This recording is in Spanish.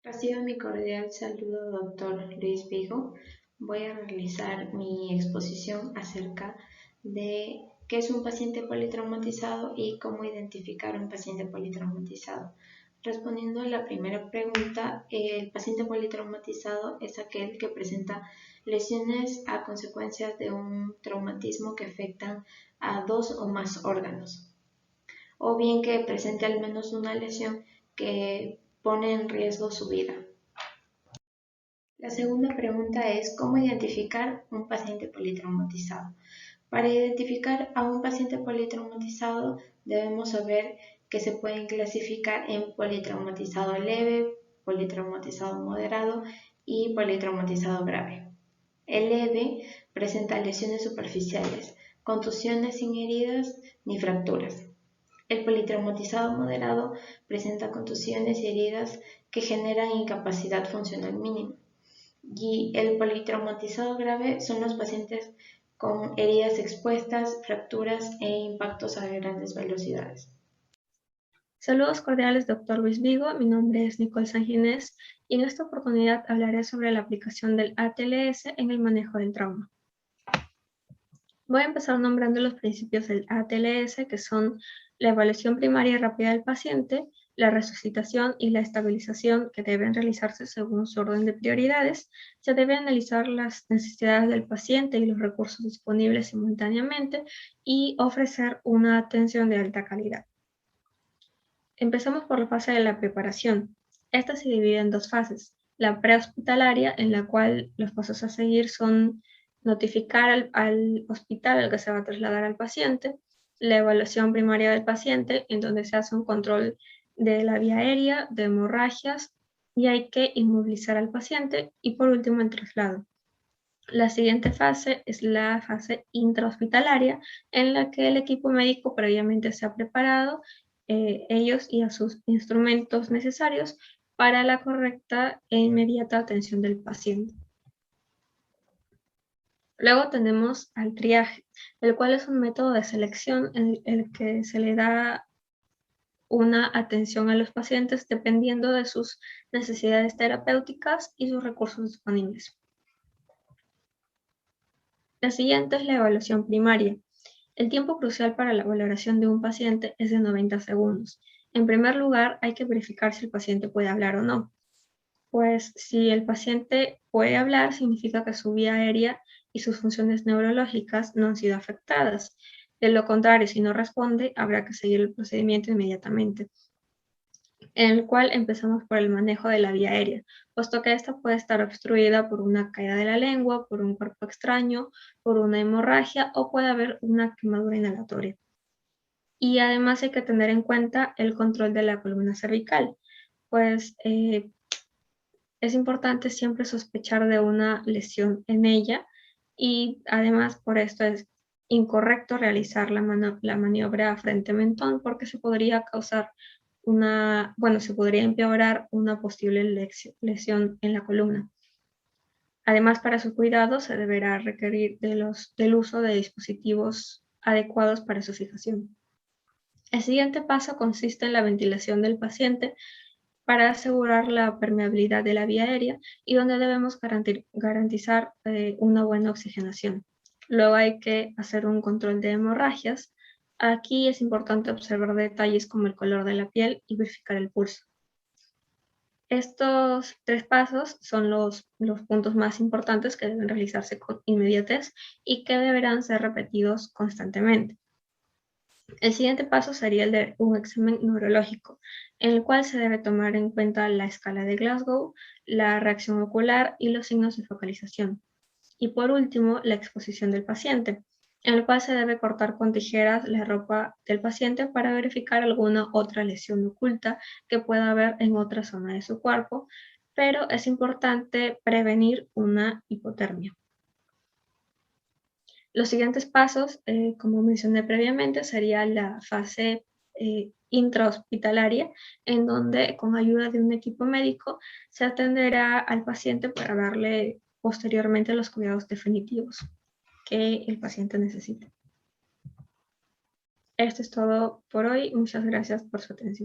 Reciba mi cordial saludo, doctor Luis Vigo. Voy a realizar mi exposición acerca de qué es un paciente politraumatizado y cómo identificar un paciente politraumatizado. Respondiendo a la primera pregunta, el paciente politraumatizado es aquel que presenta lesiones a consecuencia de un traumatismo que afectan a dos o más órganos, o bien que presente al menos una lesión que pone en riesgo su vida. La segunda pregunta es ¿cómo identificar un paciente politraumatizado? Para identificar a un paciente politraumatizado debemos saber que se pueden clasificar en politraumatizado leve, politraumatizado moderado y politraumatizado grave. El leve presenta lesiones superficiales, contusiones sin heridas ni fracturas. El politraumatizado moderado presenta contusiones y heridas que generan incapacidad funcional mínima. Y el politraumatizado grave son los pacientes con heridas expuestas, fracturas e impactos a grandes velocidades. Saludos cordiales, doctor Luis Vigo. Mi nombre es Nicole Sanginés y en esta oportunidad hablaré sobre la aplicación del ATLS en el manejo del trauma. Voy a empezar nombrando los principios del ATLS, que son la evaluación primaria y rápida del paciente, la resucitación y la estabilización que deben realizarse según su orden de prioridades. Se debe analizar las necesidades del paciente y los recursos disponibles simultáneamente y ofrecer una atención de alta calidad. Empezamos por la fase de la preparación. Esta se divide en dos fases. La prehospitalaria, en la cual los pasos a seguir son notificar al hospital al que se va a trasladar al paciente, la evaluación primaria del paciente, en donde se hace un control de la vía aérea, de hemorragias, y hay que inmovilizar al paciente, y por último el traslado. La siguiente fase es la fase intrahospitalaria, en la que el equipo médico previamente se ha preparado, ellos y a sus instrumentos necesarios para la correcta e inmediata atención del paciente. Luego tenemos al triaje, el cual es un método de selección en el que se le da una atención a los pacientes dependiendo de sus necesidades terapéuticas y sus recursos disponibles. La siguiente es la evaluación primaria. El tiempo crucial para la valoración de un paciente es de 90 segundos. En primer lugar, hay que verificar si el paciente puede hablar o no. Pues si el paciente puede hablar, significa que su vía aérea y sus funciones neurológicas no han sido afectadas. De lo contrario, si no responde, habrá que seguir el procedimiento inmediatamente, en el cual empezamos por el manejo de la vía aérea, puesto que esta puede estar obstruida por una caída de la lengua, por un cuerpo extraño, por una hemorragia o puede haber una quemadura inhalatoria. Y además hay que tener en cuenta el control de la columna cervical, pues es importante siempre sospechar de una lesión en ella y además por esto es incorrecto realizar la maniobra frente-mentón porque se podría causar se podría empeorar una posible lesión en la columna. Además, para su cuidado se deberá requerir del uso de dispositivos adecuados para su fijación. El siguiente paso consiste en la ventilación del paciente para asegurar la permeabilidad de la vía aérea y donde debemos garantizar una buena oxigenación. Luego hay que hacer un control de hemorragias. Aquí es importante observar detalles como el color de la piel y verificar el pulso. Estos tres pasos son los puntos más importantes que deben realizarse con inmediatez y que deberán ser repetidos constantemente. El siguiente paso sería el de un examen neurológico, en el cual se debe tomar en cuenta la escala de Glasgow, la reacción ocular y los signos de focalización. Y por último, la exposición del paciente, en el cual se debe cortar con tijeras la ropa del paciente para verificar alguna otra lesión oculta que pueda haber en otra zona de su cuerpo, pero es importante prevenir una hipotermia. Los siguientes pasos, como mencioné previamente, sería la fase intrahospitalaria, en donde con ayuda de un equipo médico se atenderá al paciente para darle posteriormente los cuidados definitivos que el paciente necesite. Esto es todo por hoy. Muchas gracias por su atención.